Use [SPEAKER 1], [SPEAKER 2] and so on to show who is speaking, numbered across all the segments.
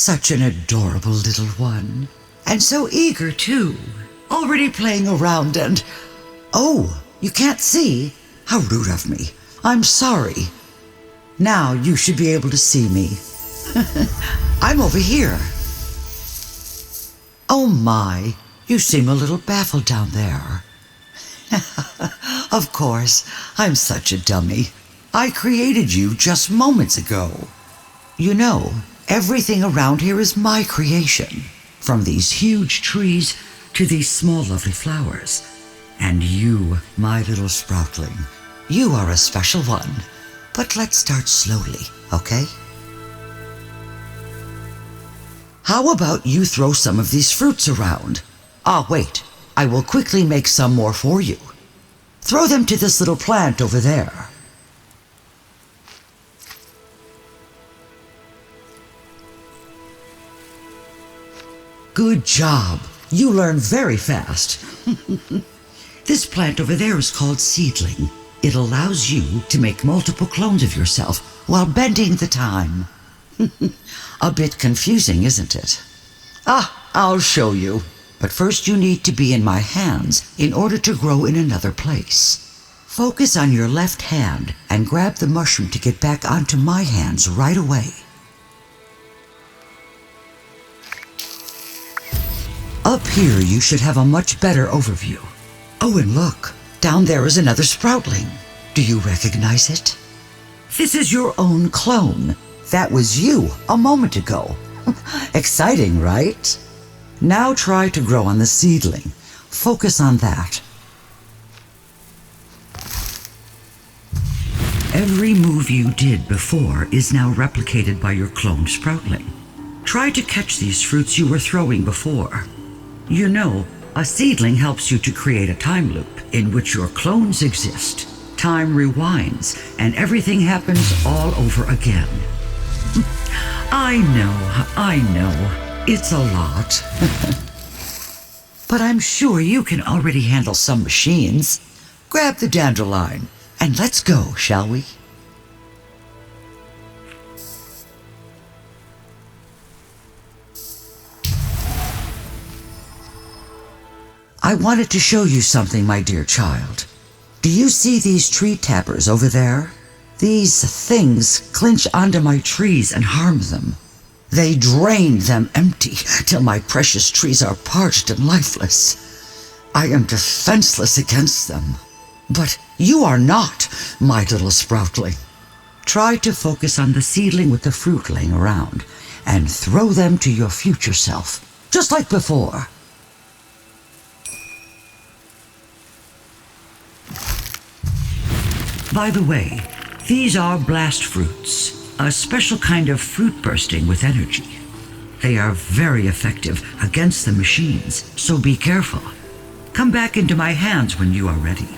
[SPEAKER 1] Such an adorable little one. And so eager, too. Already playing around and... Oh, you can't see? How rude of me. I'm sorry. Now you should be able to see me. I'm over here. Oh my, you seem a little baffled down there. Of course, I'm such a dummy. I created you just moments ago. You know, everything around here is my creation. From these huge trees to these small lovely flowers. And you, my little sproutling, you are a special one. But let's start slowly, okay? How about you throw some of these fruits around? Ah, wait, I will quickly make some more for you. Throw them to this little plant over there. Good job. You learn very fast. This plant over there is called seedling. It allows you to make multiple clones of yourself while bending the time. A bit confusing, isn't it? Ah, I'll show you. But first you need to be in my hands in order to grow in another place. Focus on your left hand and grab the mushroom to get back onto my hands right away. Up here you should have a much better overview. Oh, and look, down there is another sproutling. Do you recognize it? This is your own clone. That was you a moment ago. Exciting, right? Now try to grow on the seedling. Focus on that. Every move you did before is now replicated by your cloned sproutling. Try to catch these fruits you were throwing before. You know, a seedling helps you to create a time loop in which your clones exist. Time rewinds, and everything happens all over again. I know. It's a lot. But I'm sure you can already handle some machines. Grab the dandelion, and let's go, shall we? I wanted to show you something, my dear child. Do you see these tree tappers over there? These things clinch onto my trees and harm them. They drain them empty till my precious trees are parched and lifeless. I am defenseless against them. But you are not, my little sproutling. Try to focus on the seedling with the fruit laying around and throw them to your future self, just like before. By the way, these are blast fruits, a special kind of fruit bursting with energy. They are very effective against the machines, so be careful. Come back into my hands when you are ready.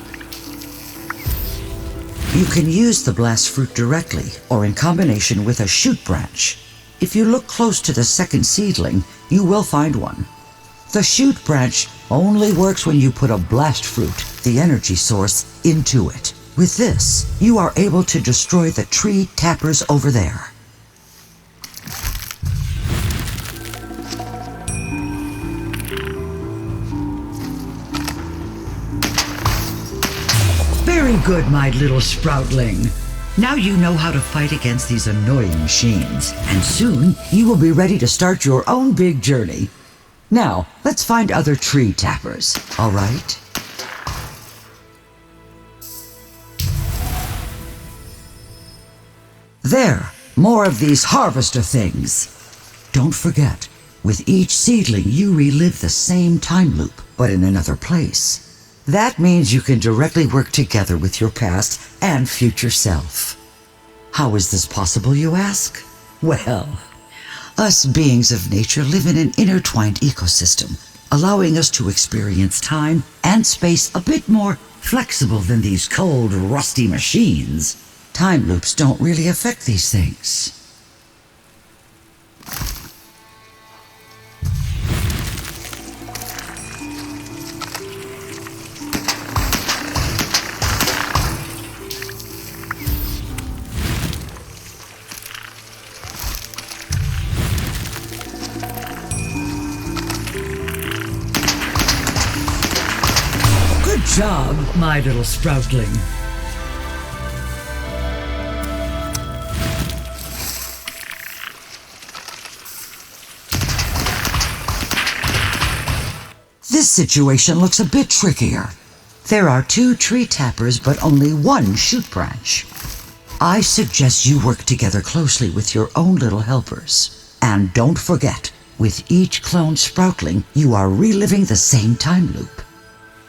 [SPEAKER 1] You can use the blast fruit directly or in combination with a shoot branch. If you look close to the second seedling, you will find one. The shoot branch only works when you put a blast fruit, the energy source, into it. With this, you are able to destroy the tree tappers over there. Very good, my little sproutling. Now you know how to fight against these annoying machines, and soon you will be ready to start your own big journey. Now, let's find other tree tappers, all right? There, more of these harvester things. Don't forget, with each seedling you relive the same time loop, but in another place. That means you can directly work together with your past and future self. How is this possible, you ask? Well, us beings of nature live in an intertwined ecosystem, allowing us to experience time and space a bit more flexible than these cold, rusty machines. Time loops don't really affect these things. job, my little sproutling. This situation looks a bit trickier. There are 2 tree tappers, but only 1 shoot branch. I suggest you work together closely with your own little helpers. And don't forget, with each clone sproutling, you are reliving the same time loop.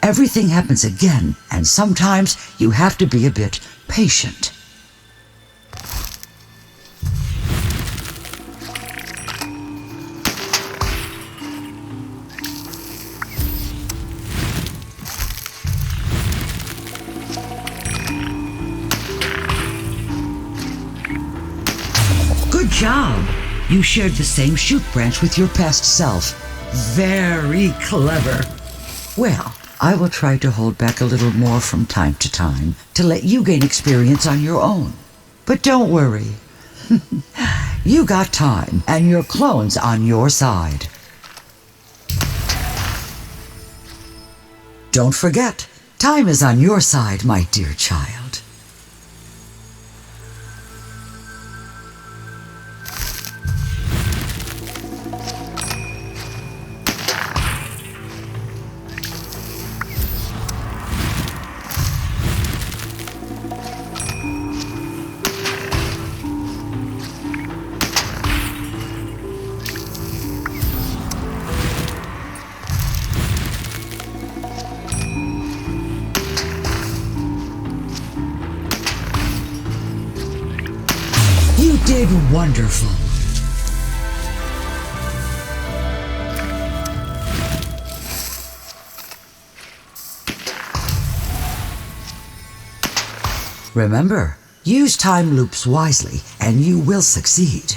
[SPEAKER 1] Everything happens again, and sometimes you have to be a bit patient. Good job! You shared the same shoot branch with your past self. Very clever. Well, I will try to hold back a little more from time to time to let you gain experience on your own. But don't worry. You got time, and your clone's on your side. Don't forget, time is on your side, my dear child. You did wonderful. Remember, use time loops wisely and you will succeed.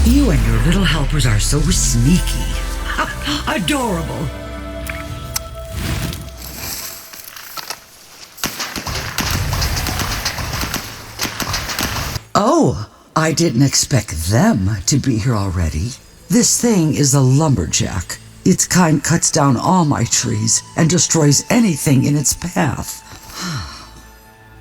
[SPEAKER 1] You and your little helpers are so sneaky. Adorable. Oh, I didn't expect them to be here already. This thing is a lumberjack. Its kind cuts down all my trees and destroys anything in its path.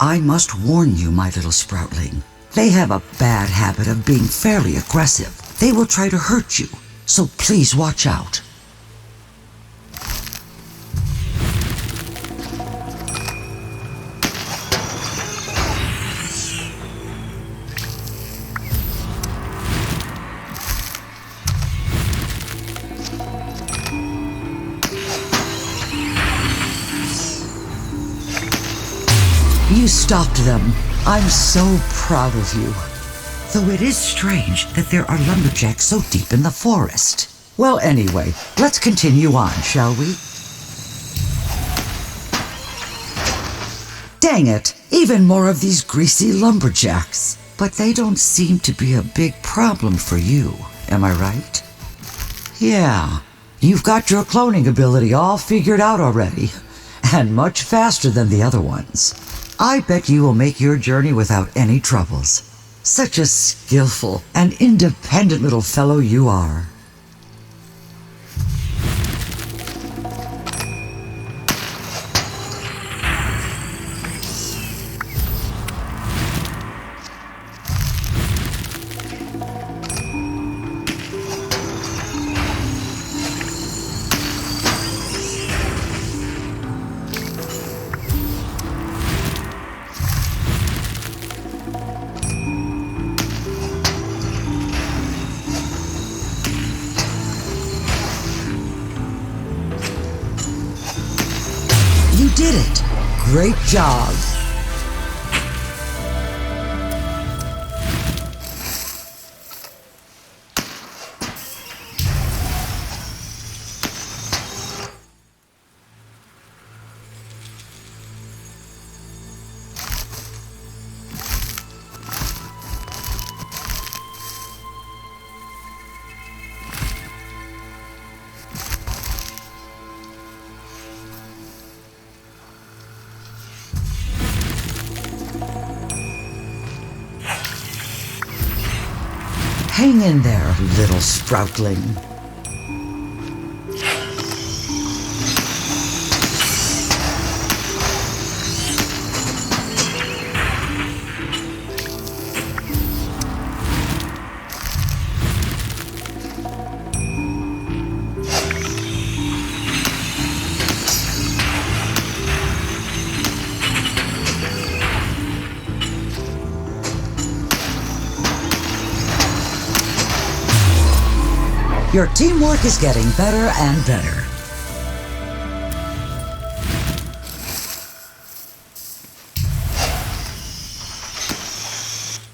[SPEAKER 1] I must warn you, my little sproutling. They have a bad habit of being fairly aggressive. They will try to hurt you, so please watch out. You stopped them. I'm so proud of you. Though it is strange that there are lumberjacks so deep in the forest. Well, anyway, let's continue on, shall we? Dang it, even more of these greasy lumberjacks. But they don't seem to be a big problem for you, am I right? Yeah, you've got your cloning ability all figured out already, and much faster than the other ones. I bet you will make your journey without any troubles. Such a skillful and independent little fellow you are. great job. Hang in there, little sproutling. Your teamwork is getting better and better.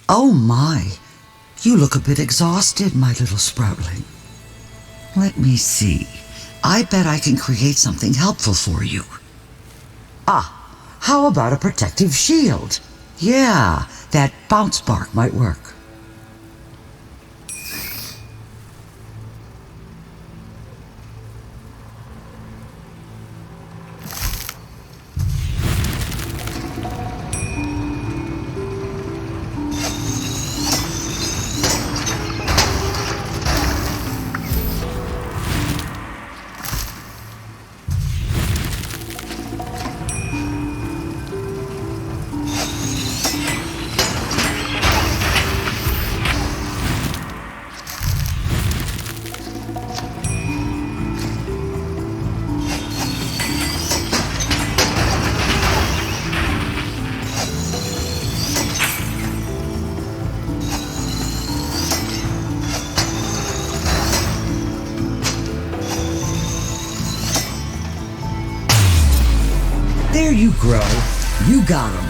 [SPEAKER 1] Oh my, you look a bit exhausted, my little sproutling. Let me see. I bet I can create something helpful for you. Ah, how about a protective shield? Yeah, that bounce bark might work. There you grow. You got him.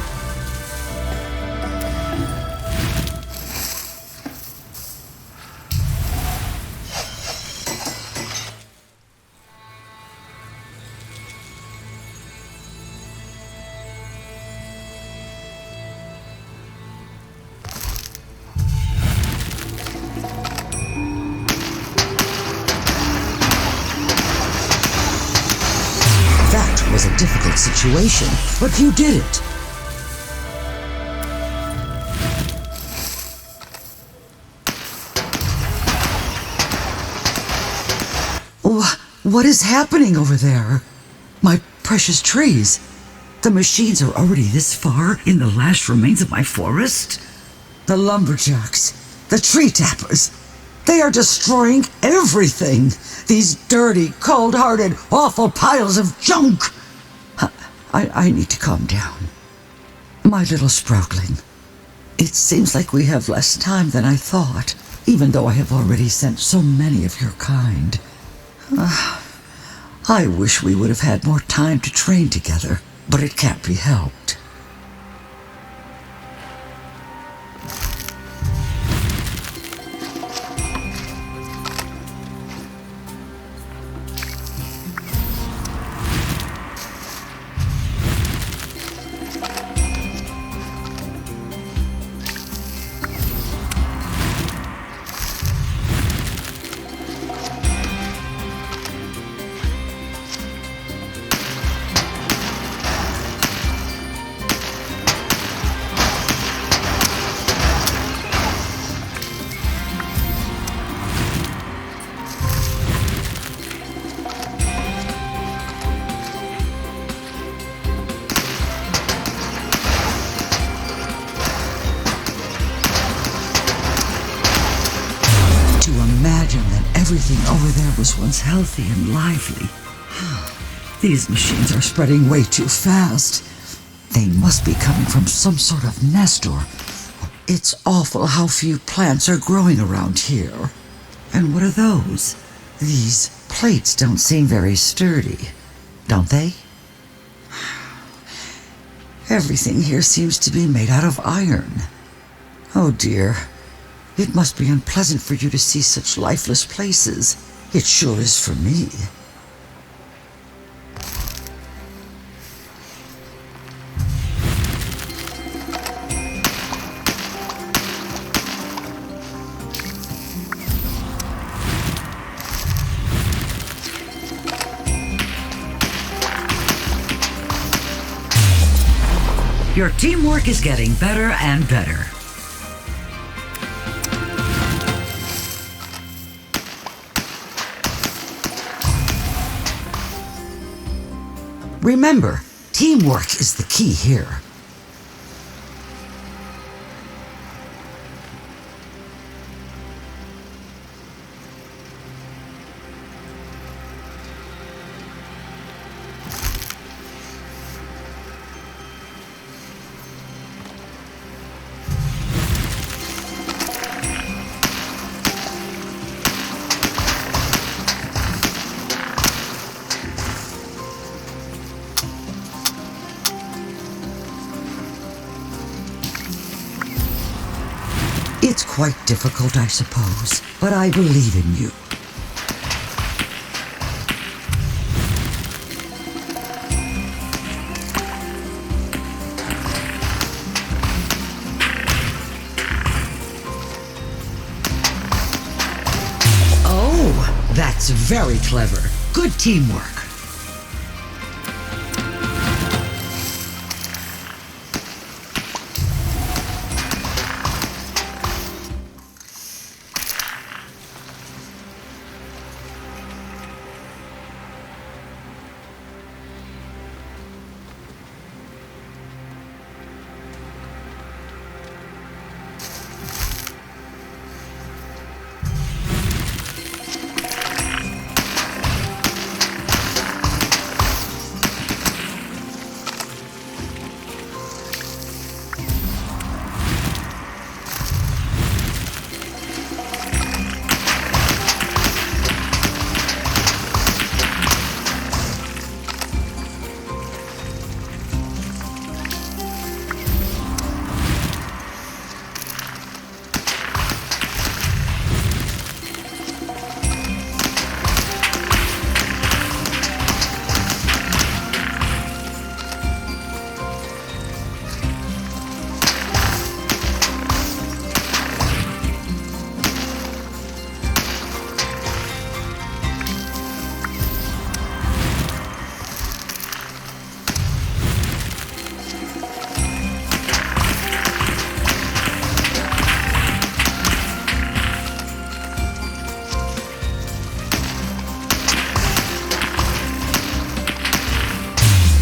[SPEAKER 1] That was a difficult situation, but you did it. What is happening over there? My precious trees. The machines are already this far in the last remains of my forest? The lumberjacks, the tree tappers, they are destroying everything. These dirty, cold-hearted, awful piles of junk. I need to calm down. My little sproutling, it seems like we have less time than I thought, even though I have already sent so many of your kind. I wish we would have had more time to train together, but it can't be helped. Imagine that everything over there was once healthy and lively. These machines are spreading way too fast. They must be coming from some sort of nest or... It's awful how few plants are growing around here. And what are those? These plates don't seem very sturdy, don't they? Everything here seems to be made out of iron. Oh dear. It must be unpleasant for you to see such lifeless places. It sure is for me.
[SPEAKER 2] Your teamwork is getting better and better.
[SPEAKER 1] Remember, teamwork is the key here. It's quite difficult, I suppose, but I believe in you.
[SPEAKER 2] Oh, that's very clever. Good teamwork.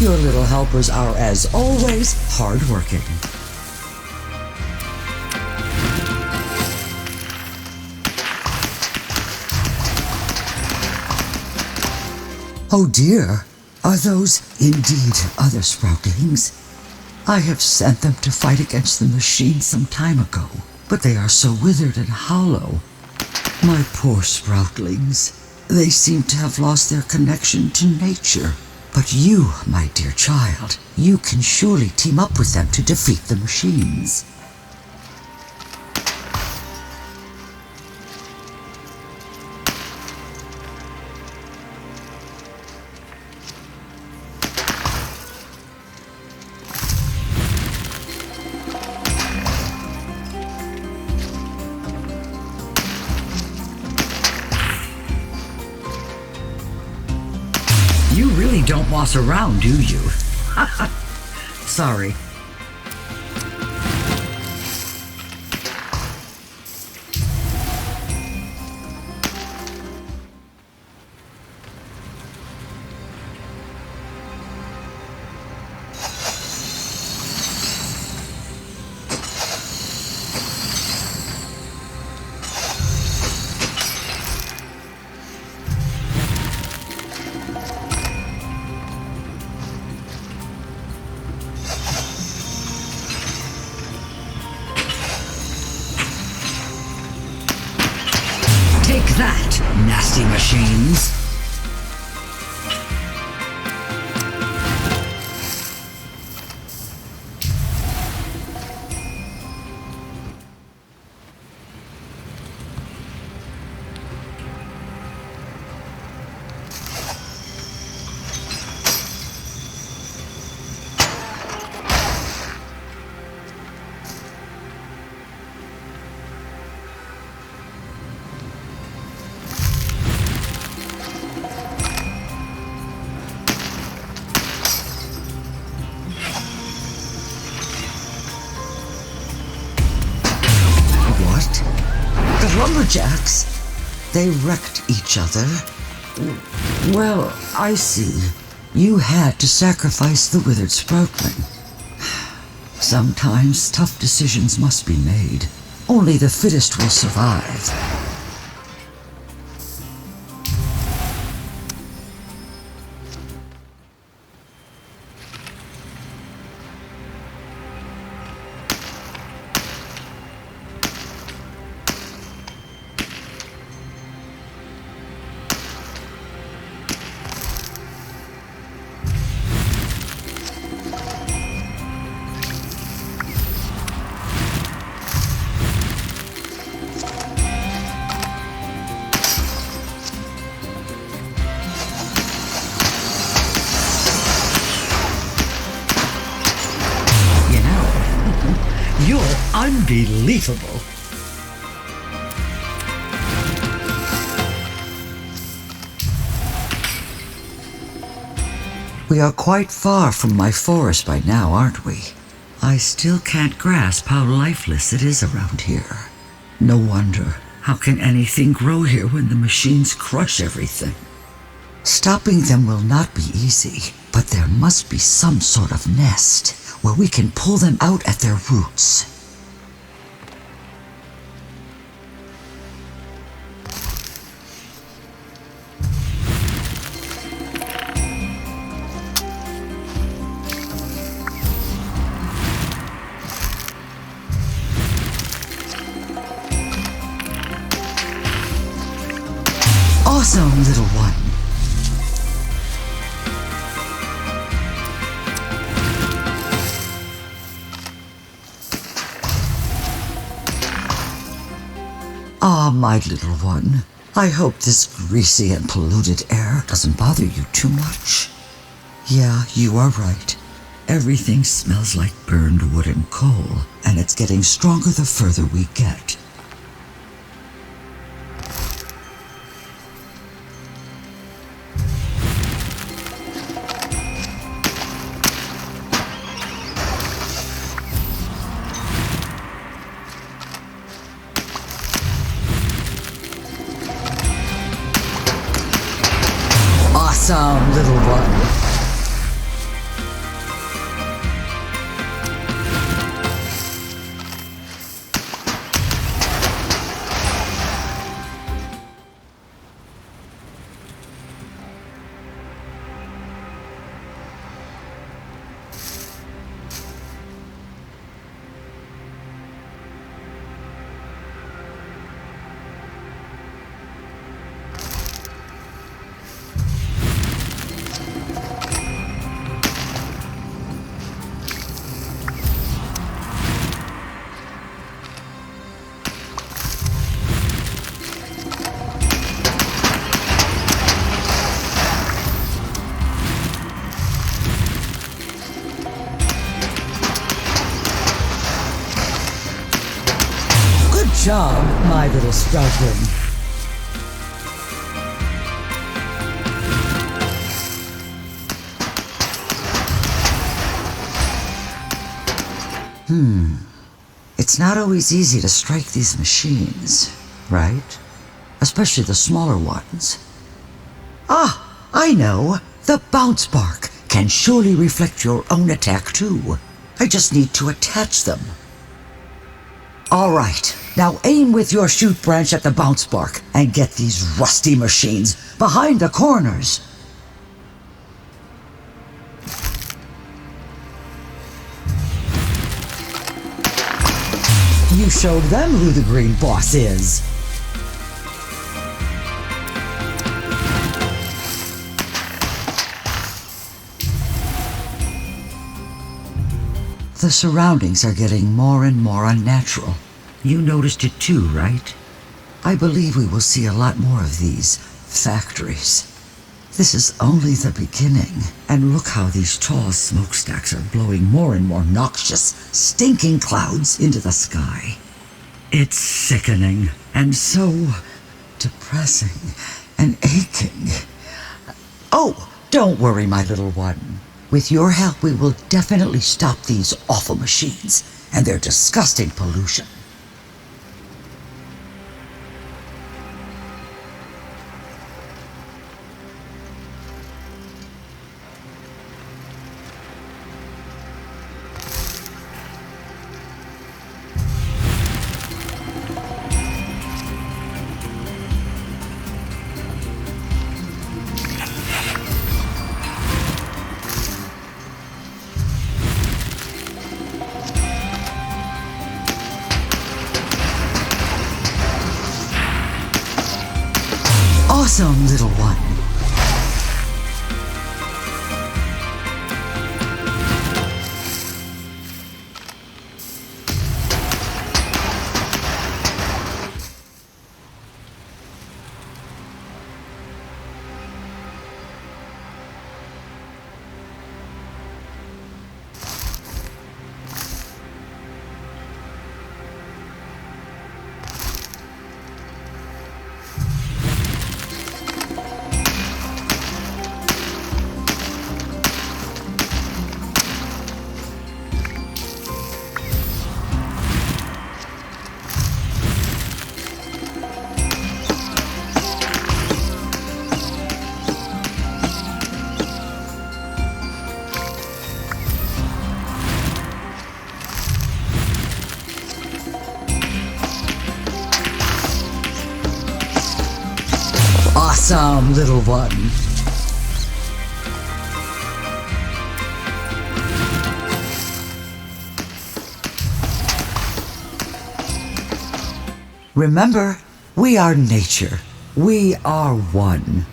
[SPEAKER 1] Your little helpers are, as always, hardworking. Oh dear, are those indeed other sproutlings? I have sent them to fight against the machine some time ago, but they are so withered and hollow. My poor sproutlings. They seem to have lost their connection to nature. But you, my dear child, you can surely team up with them to defeat the machines.
[SPEAKER 2] You really don't moss around, do you? Sorry. Take that, nasty machines!
[SPEAKER 1] left. The lumberjacks, they wrecked each other. Well, I see. You had to sacrifice the withered sproutling. Sometimes tough decisions must be made. Only the fittest will survive.
[SPEAKER 2] You're unbelievable.
[SPEAKER 1] We are quite far from my forest by now, aren't we? I still can't grasp how lifeless it is around here. No wonder.
[SPEAKER 2] How can anything grow here when the machines crush everything?
[SPEAKER 1] Stopping them will not be easy, but there must be some sort of nest where we can pull them out at their roots. Awesome, little one. Ah, my little one. I hope this greasy and polluted air doesn't bother you too much. Yeah, you are right. Everything smells like burned wood and coal, and it's getting stronger the further we get. Awesome, little one. Good job, my little sproutling. It's not always easy to strike these machines, right? Especially the smaller ones. Ah, I know. The bounce bark can surely reflect your own attack too. I just need to attach them. All right, now aim with your shoot branch at the bounce bark and get these rusty machines behind the corners. You showed them who the green boss is. The surroundings are getting more and more unnatural.
[SPEAKER 2] You noticed it too, right?
[SPEAKER 1] I believe we will see a lot more of these factories. This is only the beginning.
[SPEAKER 2] And look how these tall smokestacks are blowing more and more noxious, stinking clouds into the sky. It's sickening and so
[SPEAKER 1] depressing and aching. Oh, don't worry, my little one. With your help, we will definitely stop these awful machines and their disgusting pollution. Awesome, little one. Awesome, little one. Remember, we are nature. We are one.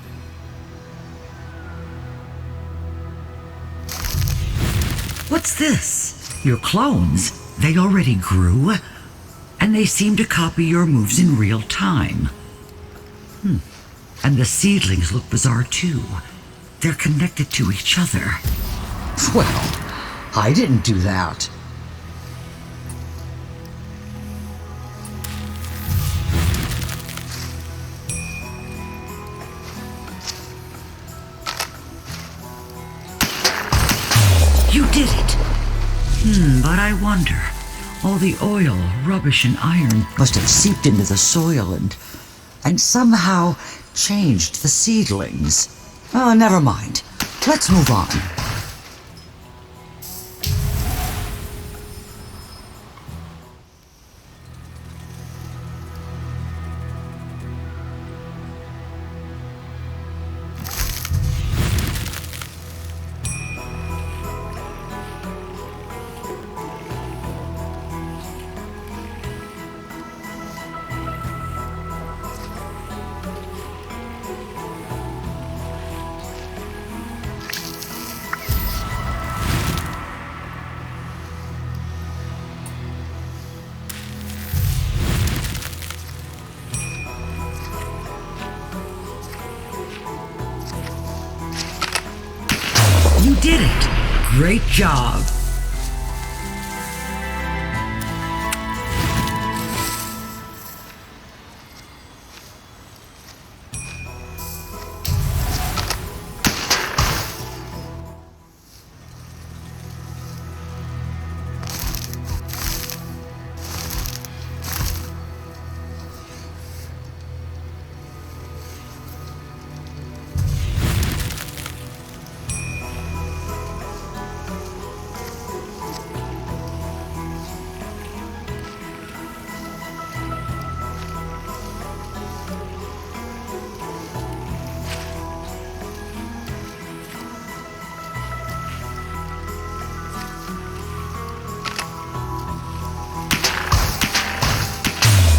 [SPEAKER 2] What's this? Your clones. They already grew, and they seem to copy your moves in real time. And the seedlings look bizarre too. They're connected to each other.
[SPEAKER 1] Well, I didn't do that.
[SPEAKER 2] You did it! But I wonder, all the oil, rubbish, and iron
[SPEAKER 1] Must have seeped into the soil and somehow changed the seedlings. Oh, never mind. Let's move on.
[SPEAKER 2] You did it! Great job!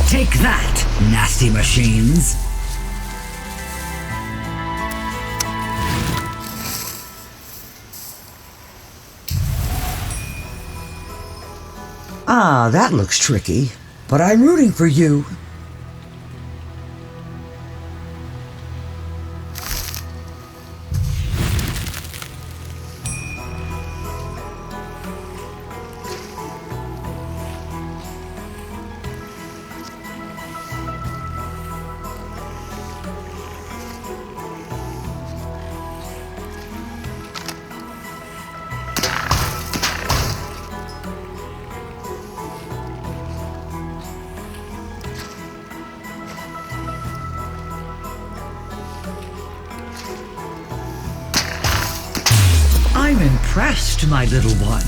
[SPEAKER 2] Take that, nasty machines!
[SPEAKER 1] Ah, that looks tricky, but I'm rooting for you.
[SPEAKER 2] I'm impressed, my little one.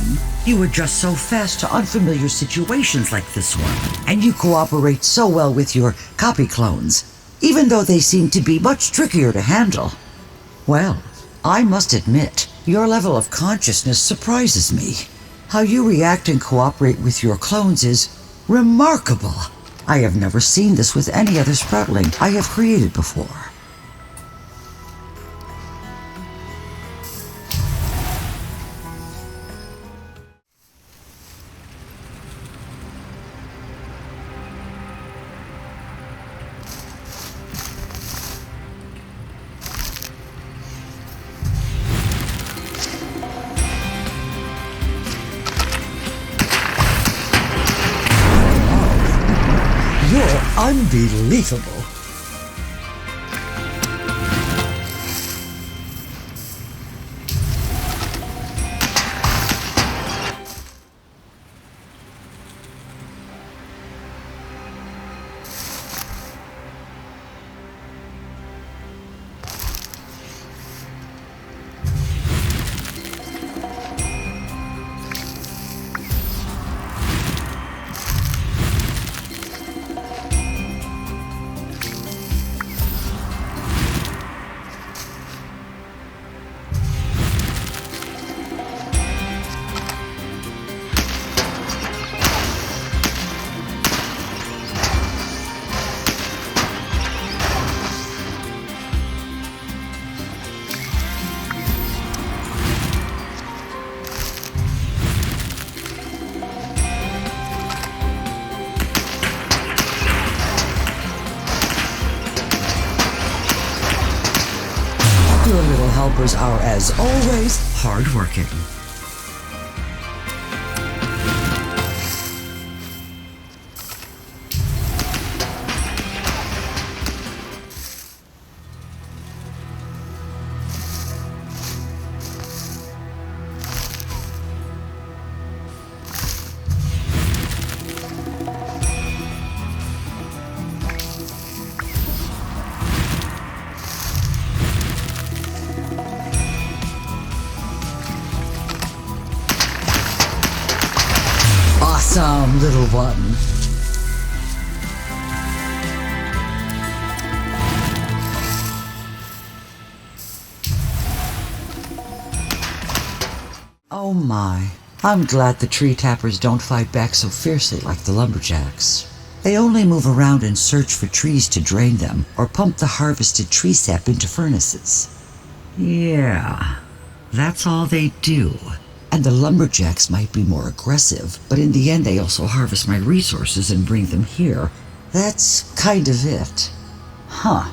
[SPEAKER 2] You adjust so fast to unfamiliar situations like this one.
[SPEAKER 1] And you cooperate so well with your copy clones, even though they seem to be much trickier to handle. Well, I must admit, your level of consciousness surprises me. How you react and cooperate with your clones is remarkable. I have never seen this with any other Sproutling I have created before. Unbelievable. Your little helpers are, as always,
[SPEAKER 2] Hardworking.
[SPEAKER 1] awesome, little one. Oh my. I'm glad the tree tappers don't fight back so fiercely like the lumberjacks. They only move around and search for trees to drain them or pump the harvested tree sap into furnaces.
[SPEAKER 2] Yeah, that's all they do.
[SPEAKER 1] And the lumberjacks might be more aggressive, but in the end they also harvest my resources and bring them here. That's kind of it. Huh.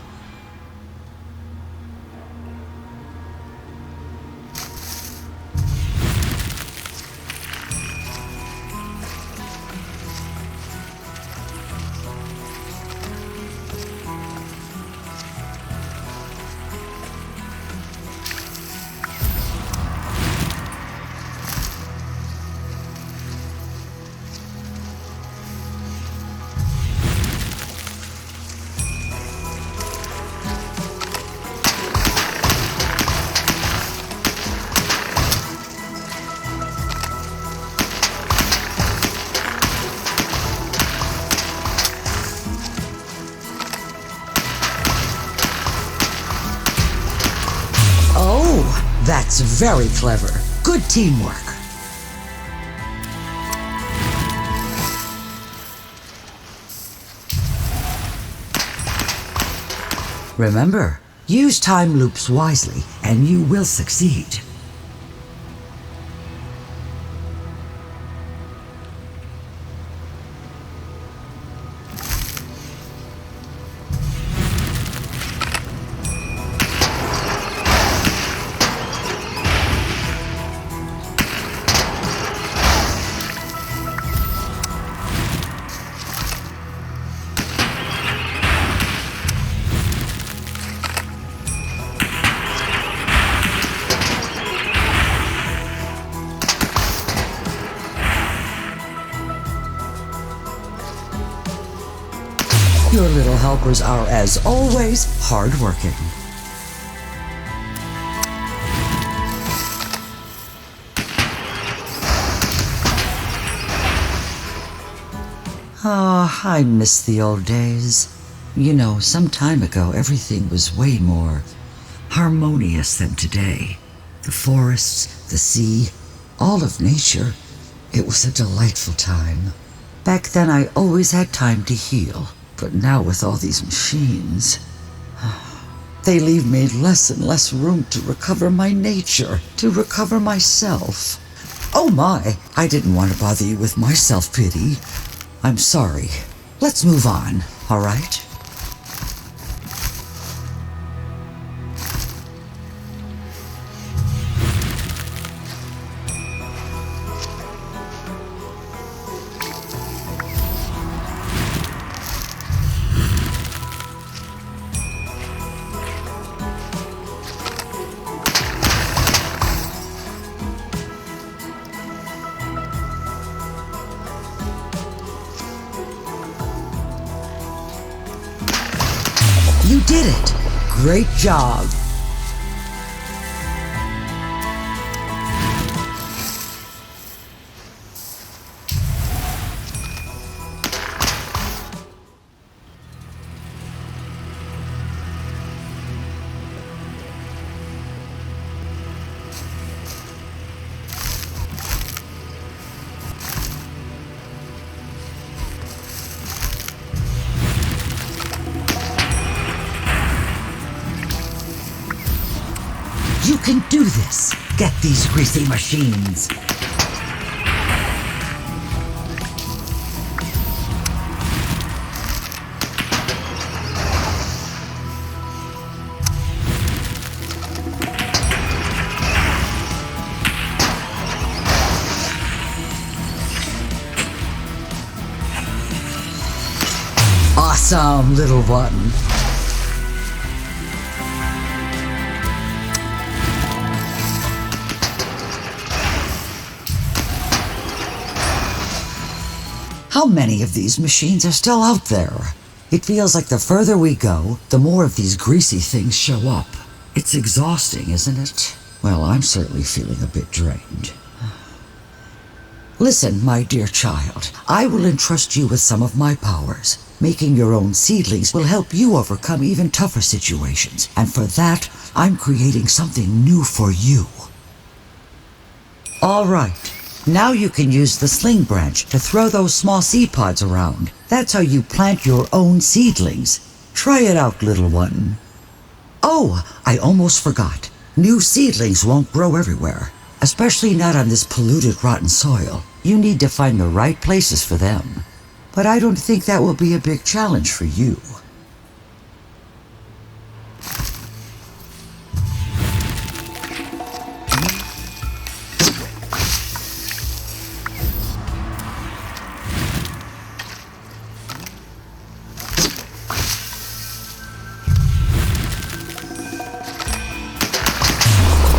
[SPEAKER 1] Oh, that's very clever. Good teamwork. Remember, use time loops wisely and you will succeed. Your little helpers are, as always, hardworking. Oh, I miss the old days. You know, some time ago, everything was way more
[SPEAKER 2] Harmonious than today.
[SPEAKER 1] the forests, the sea, all of nature. It was a delightful time. Back then, I always had time to heal. But now with all these machines, they leave me less and less room to recover my nature, to recover myself. Oh my, I didn't want to bother you with my self-pity. I'm sorry. Let's move on, all right? You did it! Great job! You can do this! Get these greasy machines! Awesome, little one! How many of these machines are still out there? It feels like the further we go, the more of these greasy things show up. It's exhausting, isn't it? Well, I'm certainly feeling a bit drained. Listen, my dear child, I will entrust you with some of my powers. Making your own seedlings will help you overcome even tougher situations, and for that, I'm creating something new for you. All right. Now you can use the sling branch to throw those small seed pods around. That's how you plant your own seedlings. Try it out, little one. Oh, I almost forgot. New seedlings won't grow everywhere, especially not on this polluted, rotten soil. You need to find the right places for them. But I don't think that will be a big challenge for you.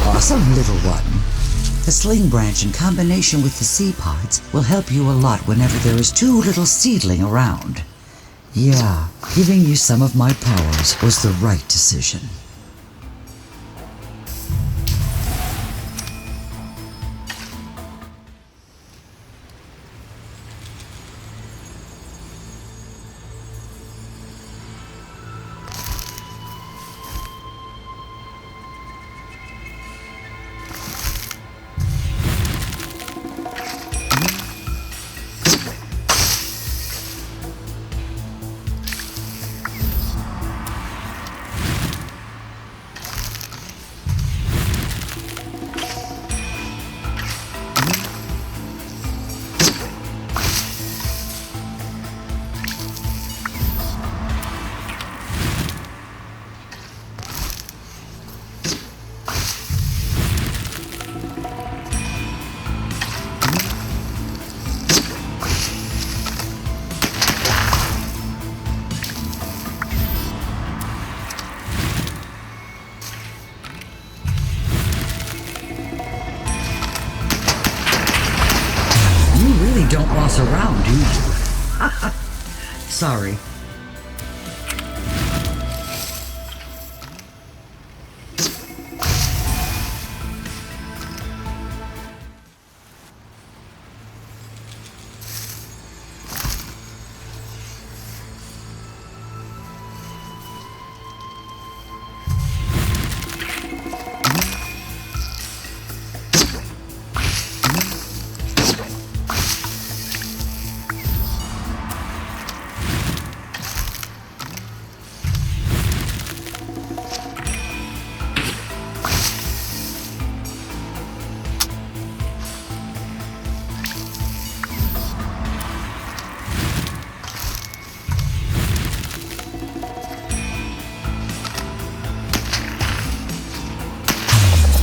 [SPEAKER 1] Awesome, little one. The sling branch in combination with the seed pods will help you a lot whenever there is too little seedling around. Yeah, giving you some of my powers was the right decision. Don't boss around, do you? Sorry.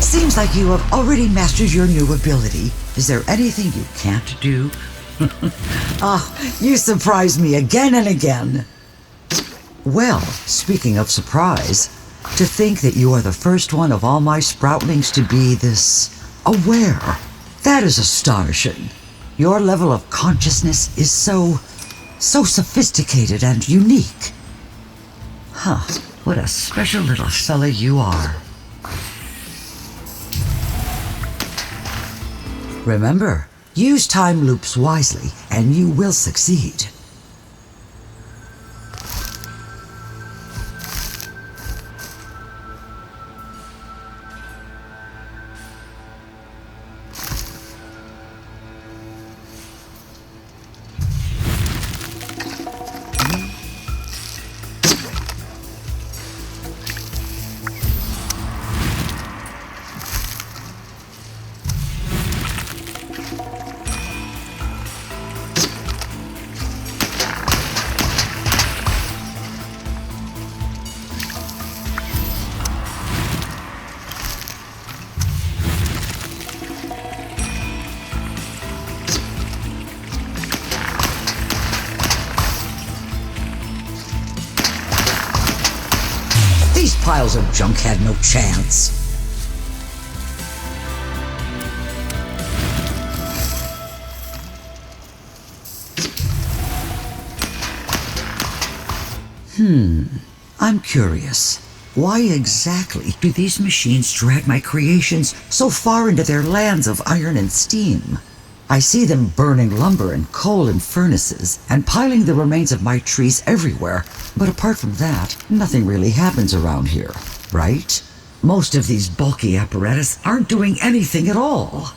[SPEAKER 1] Seems like you have already mastered your new ability. Is there anything you can't do? You surprise me again and again. Well, speaking of surprise, to think that you are the first one of all my sproutlings to be this aware, that is astonishing. Your level of consciousness is so sophisticated and unique.
[SPEAKER 2] What a special little fella you are.
[SPEAKER 1] Remember, use time loops wisely and you will succeed. These piles of junk had no chance. I'm curious. Why exactly do these machines drag my creations so far into their lands of iron and steam? I see them burning lumber and coal in furnaces and piling the remains of my trees everywhere, but apart from that, nothing really happens around here, right? Most of these bulky apparatus aren't doing anything at all.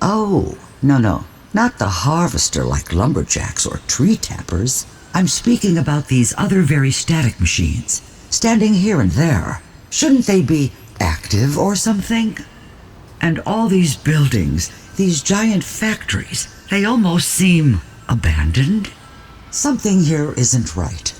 [SPEAKER 1] Oh, no, not the harvester like lumberjacks or tree tappers. I'm speaking about these other very static machines, standing here and there. Shouldn't they be active or something? And all these buildings, these giant factories, they almost seem abandoned. Something here isn't right.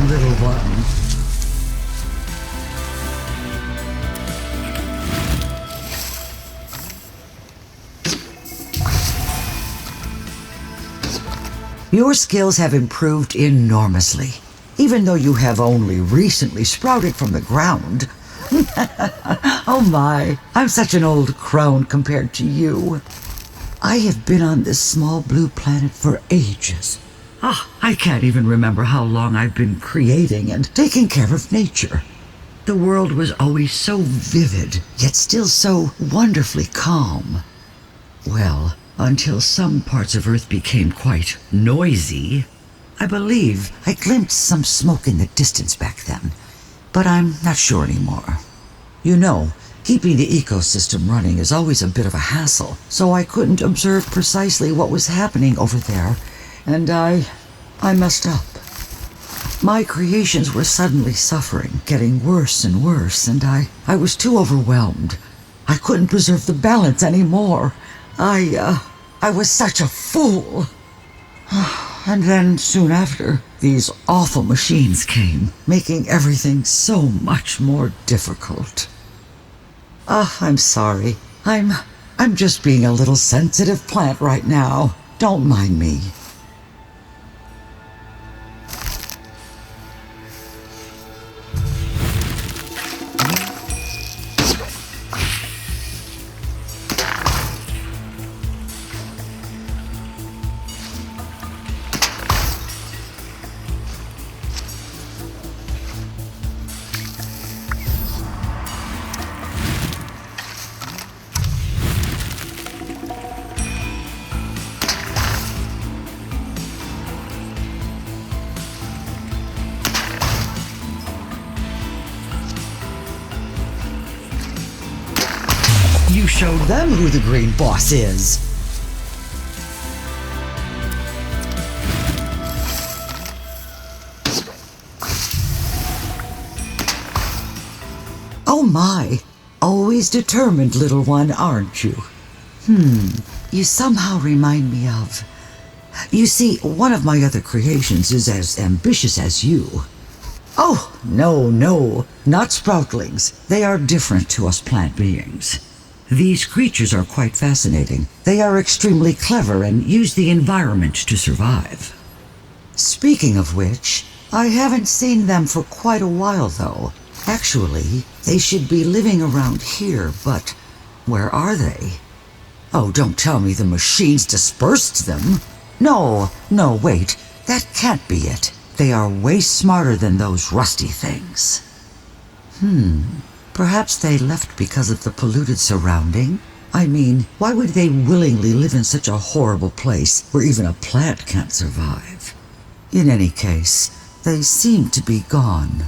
[SPEAKER 1] Little one. Your skills have improved enormously, even though you have only recently sprouted from the ground. Oh my, I'm such an old crone compared to you. I have been on this small blue planet for ages. I can't even remember how long I've been creating and taking care of nature. The world was always so vivid, yet still so wonderfully calm. Well, until some parts of Earth became quite noisy. I believe I glimpsed some smoke in the distance back then, but I'm not sure anymore. You know, keeping the ecosystem running is always a bit of a hassle, so I couldn't observe precisely what was happening over there, and I messed up. My creations were suddenly suffering, getting worse and worse, and I was too overwhelmed. I couldn't preserve the balance anymore. I was such a fool. And then, soon after, these awful machines came, making everything so much more difficult. I'm sorry. I'm just being a little sensitive plant right now. Don't mind me. You showed them who the green boss is. Oh my, always determined, little one, aren't you? You somehow remind me of... You see, one of my other creations is as ambitious as you. Oh, no, not sproutlings. They are different to us plant beings. These creatures are quite fascinating. They are extremely clever and use the environment to survive. Speaking of which, I haven't seen them for quite a while, though. Actually, they should be living around here, but where are they? Oh, don't tell me the machines dispersed them. No, wait, that can't be it. They are way smarter than those rusty things. Perhaps they left because of the polluted surrounding? I mean, why would they willingly live in such a horrible place where even a plant can't survive? In any case, they seem to be gone.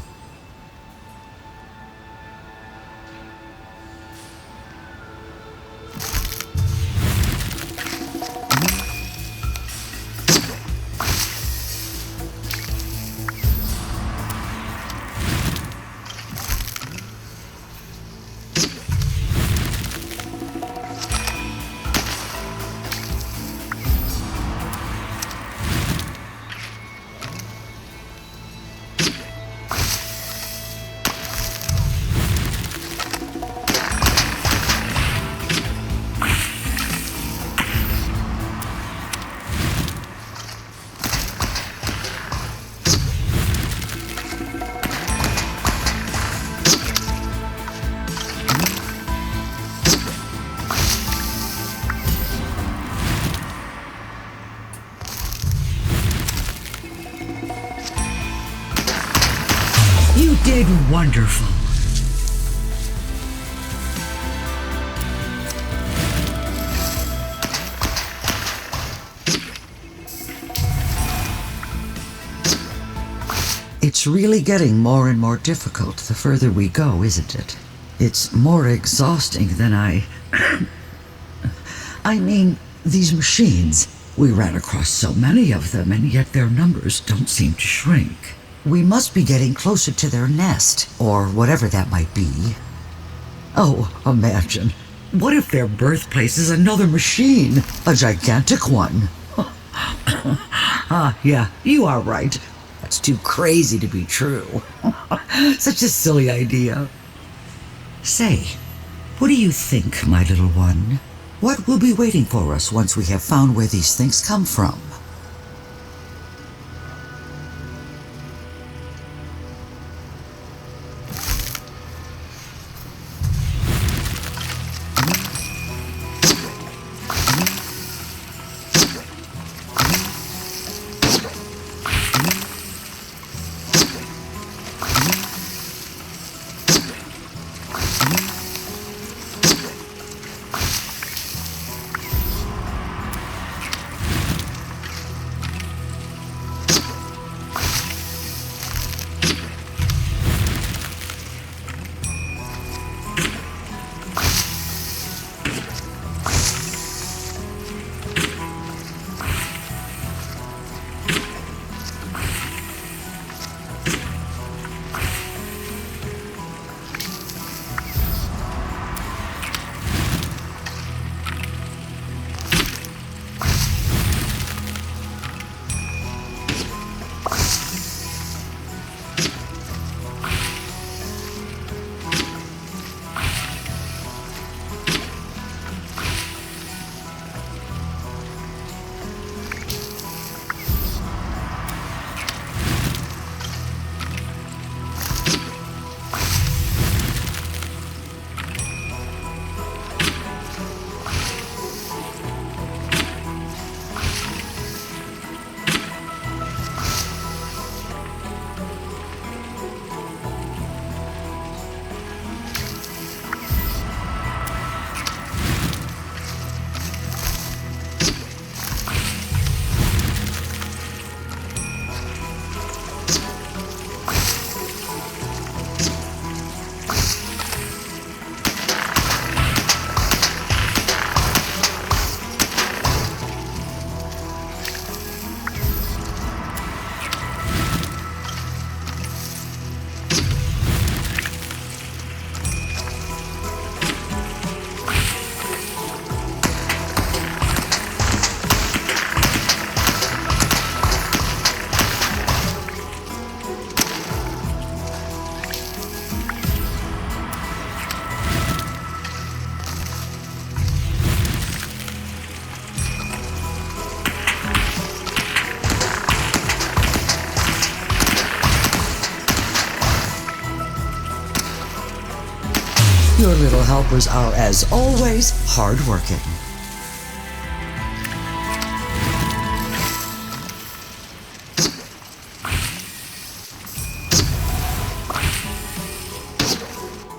[SPEAKER 2] You did wonderful.
[SPEAKER 1] It's really getting more and more difficult the further we go, isn't it? It's more exhausting than I mean, these machines. We ran across so many of them, and yet their numbers don't seem to shrink. We must be getting closer to their nest, or whatever that might be. Oh, imagine. What if their birthplace is another machine? A gigantic one. Yeah, you are right. That's too crazy to be true. Such a silly idea.
[SPEAKER 2] Say, what do you think, my little one?
[SPEAKER 1] What will be waiting for us once we have found where these things come from? Your little helpers are, as always, hardworking.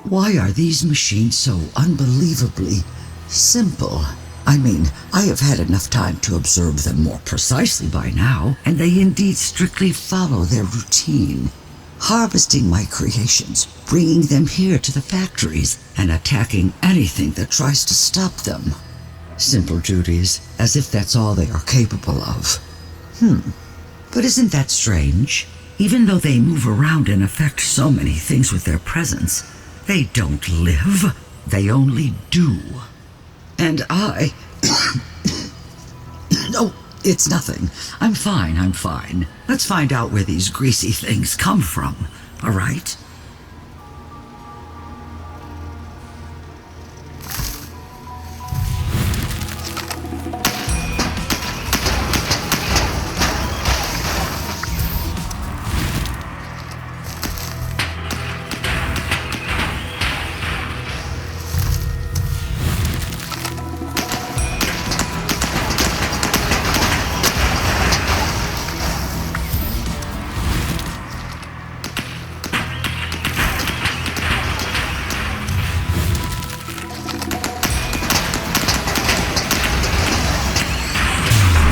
[SPEAKER 1] Why are these machines so unbelievably simple? I mean, I have had enough time to observe them more precisely by now, and they indeed strictly follow their routine. Harvesting my creations, bringing them here to the factories, and attacking anything that tries to stop them. Simple duties, as if that's all they are capable of. But isn't that strange? Even though they move around and affect so many things with their presence, they don't live, they only do. And I... Oh, it's nothing. I'm fine. Let's find out where these greasy things come from, all right?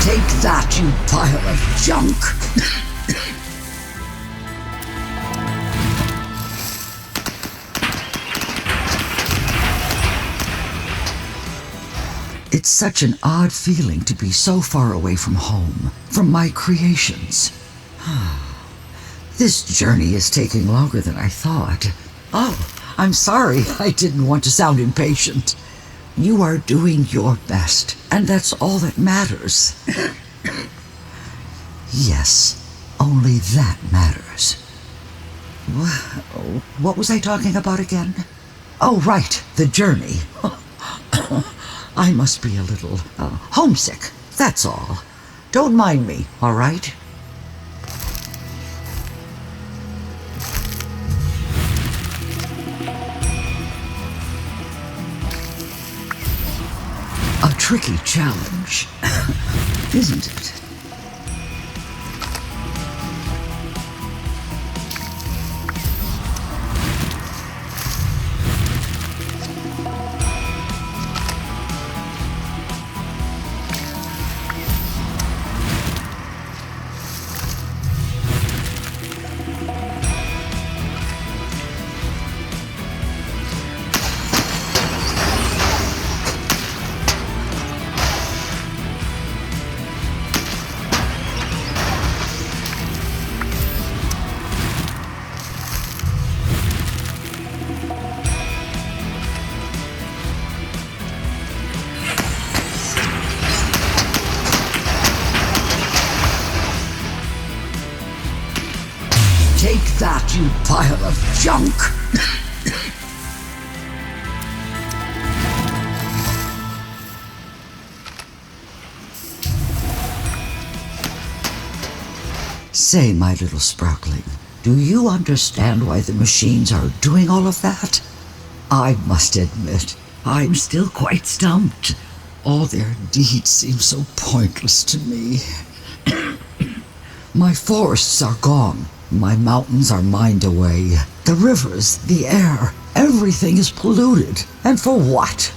[SPEAKER 1] Take that, you pile of junk! It's such an odd feeling to be so far away from home, from my creations. This journey is taking longer than I thought. Oh, I'm sorry, I didn't want to sound impatient. You are doing your best, and that's all that matters. Yes, only that matters. What was I talking about again? Oh, right, the journey. I must be a little homesick, that's all. Don't mind me, all right? A tricky challenge, isn't it? Take that, you pile of junk! Say, my little sproutling, do you understand why the machines are doing all of that? I must admit, I'm still quite stumped. All their deeds seem so pointless to me. My forests are gone. My mountains are mined away. The rivers, the air, everything is polluted. And for what?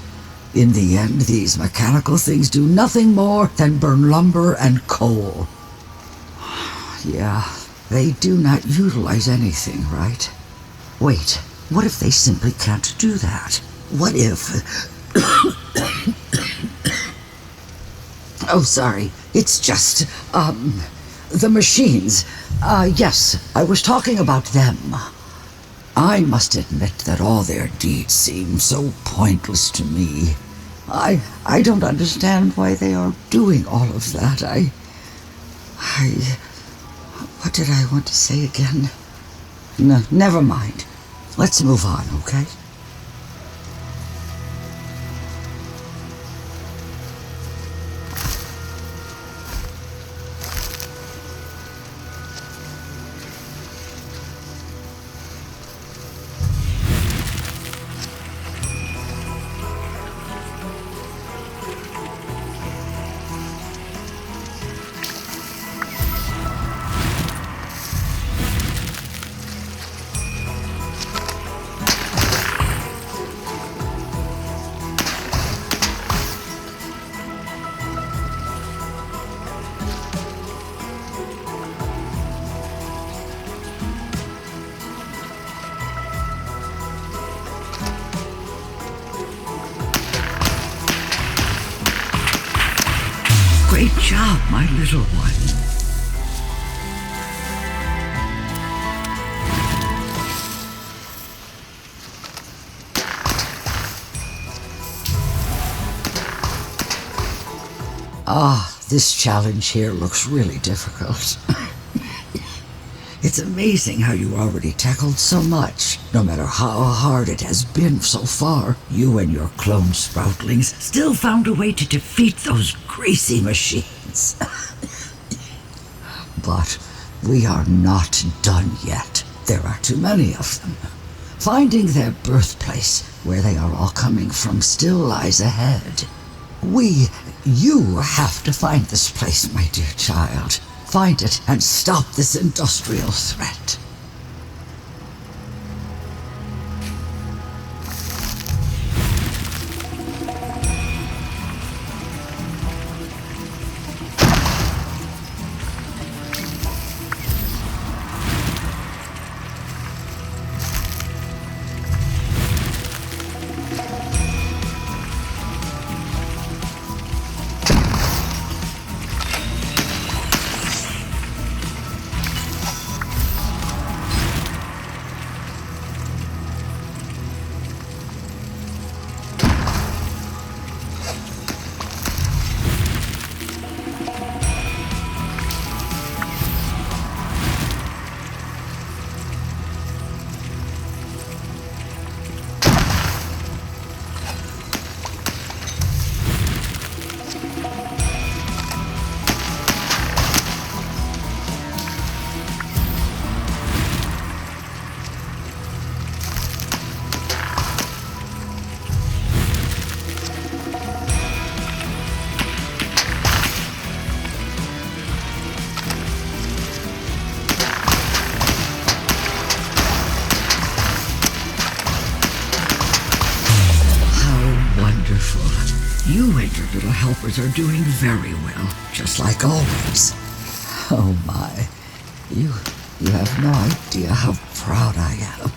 [SPEAKER 1] In the end, these mechanical things do nothing more than burn lumber and coal. Yeah, they do not utilize anything, right? Wait, what if they simply can't do that? What if... Oh, sorry. It's just, the machines. Yes, I was talking about them. I must admit that all their deeds seem so pointless to me. I don't understand why they are doing all of that. What did I want to say again? No, never mind. Let's move on, okay?
[SPEAKER 2] job, my little one.
[SPEAKER 1] This challenge here looks really difficult. It's amazing how you already tackled so much. No matter how hard it has been so far, you and your clone sproutlings still found a way to defeat those greasy machines. But we are not done yet. There are too many of them. Finding their birthplace, where they are all coming from, still lies ahead. You have to find this place, my dear child. Find it and stop this industrial threat.
[SPEAKER 2] You and your little helpers are doing very well.
[SPEAKER 1] Just like always. Oh my. You have no idea how proud I am.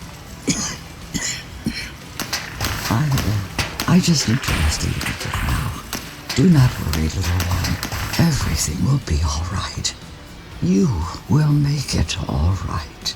[SPEAKER 1] I just need to rest a little bit now. Do not worry, little one. Everything will be all right. You will make it all right.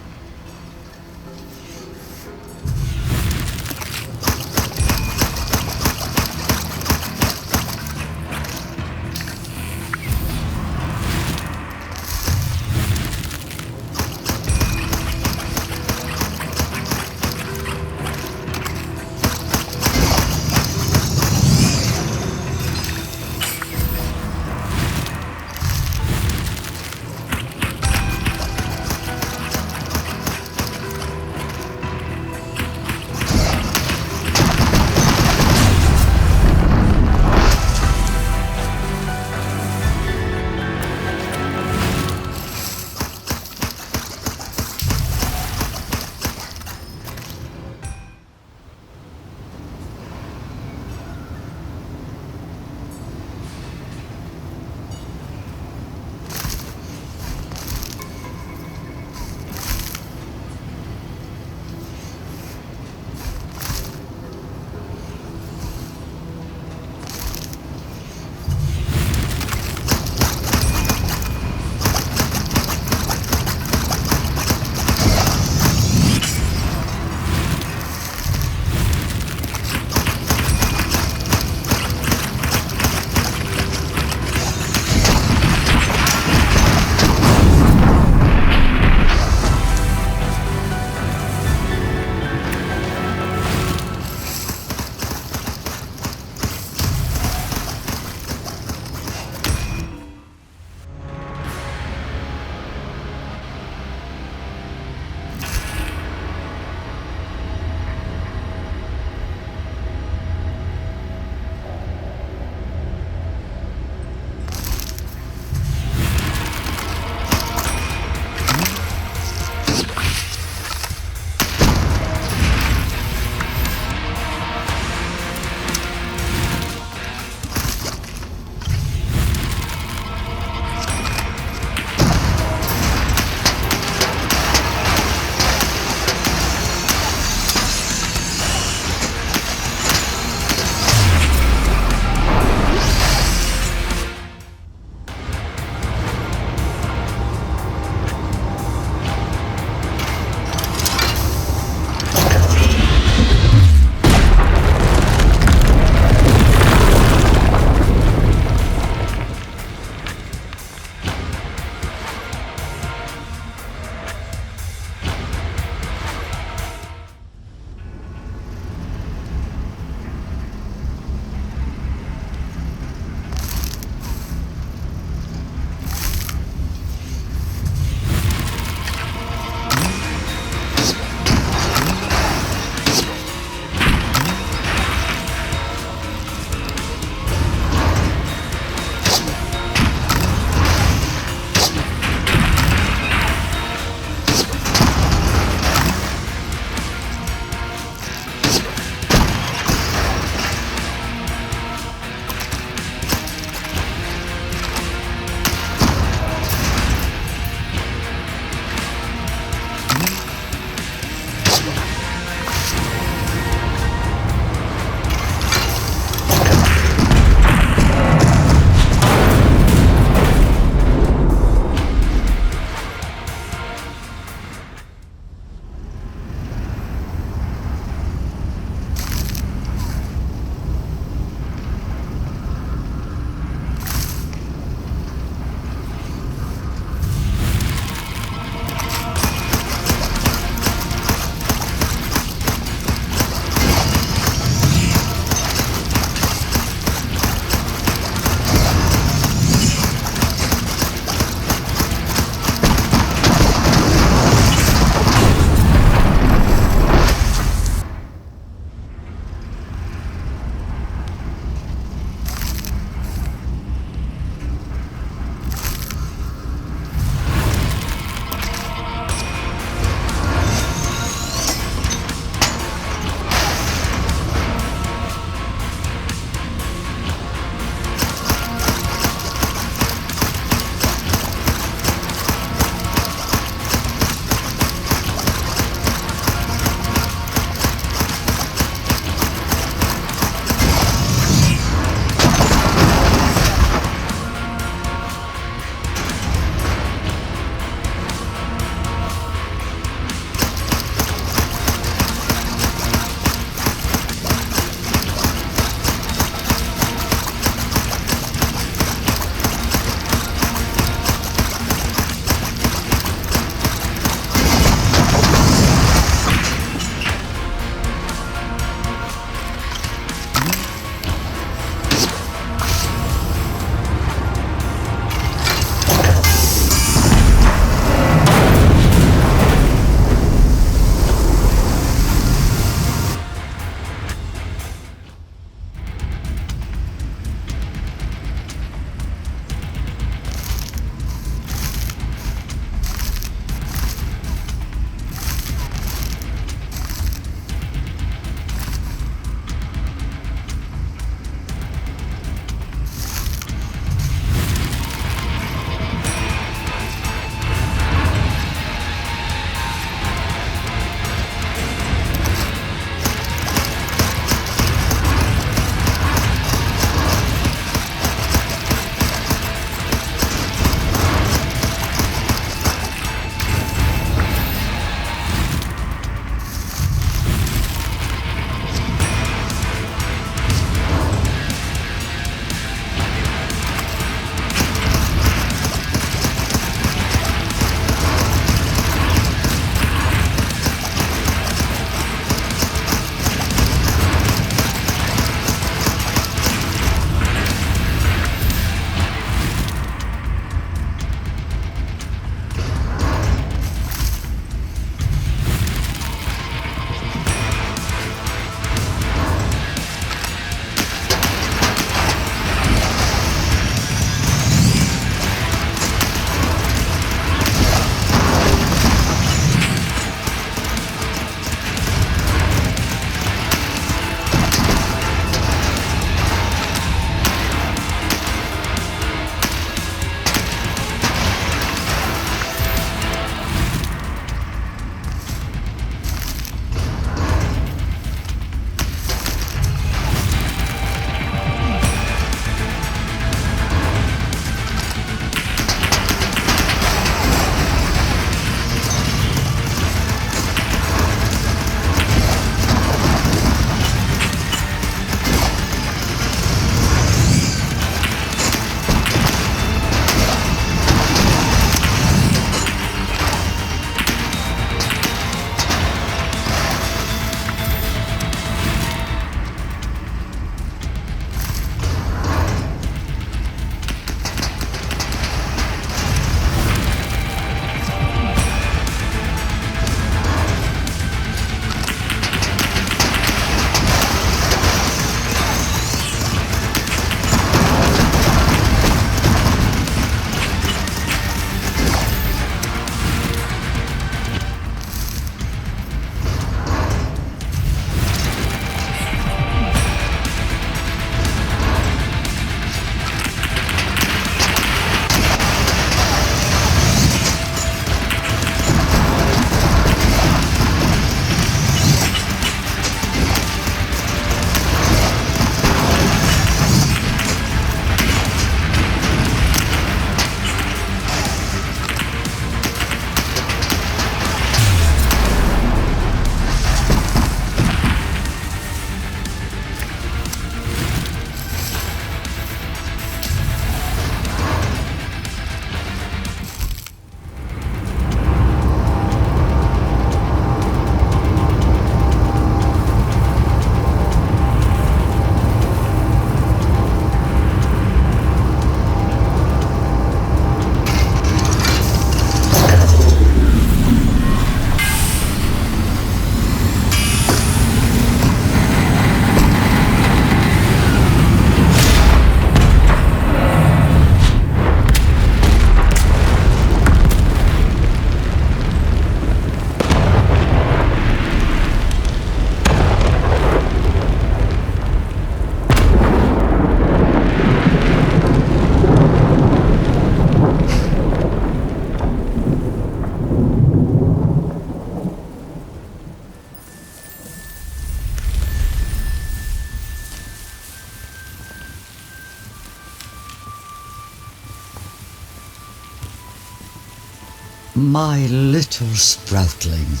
[SPEAKER 1] My little sproutling.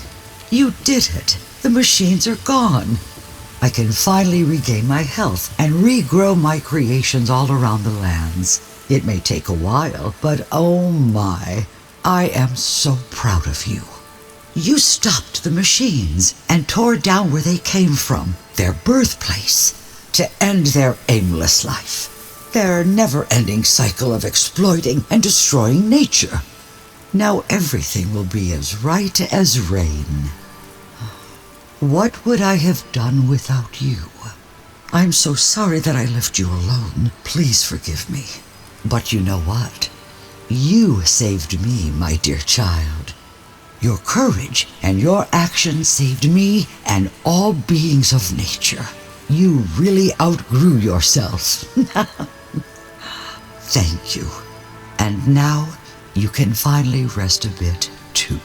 [SPEAKER 1] You did it. The machines are gone. I can finally regain my health and regrow my creations all around the lands. It may take a while, but oh my, I am so proud of you. You stopped the machines and tore down where they came from, their birthplace, to end their aimless life, their never-ending cycle of exploiting and destroying nature. Now everything will be as right as rain. What would I have done without you? I'm so sorry that I left you alone. Please forgive me. But you know what? You saved me, my dear child. Your courage and your action saved me and all beings of nature. You really outgrew yourself. Thank you. And now you can finally rest a bit, too.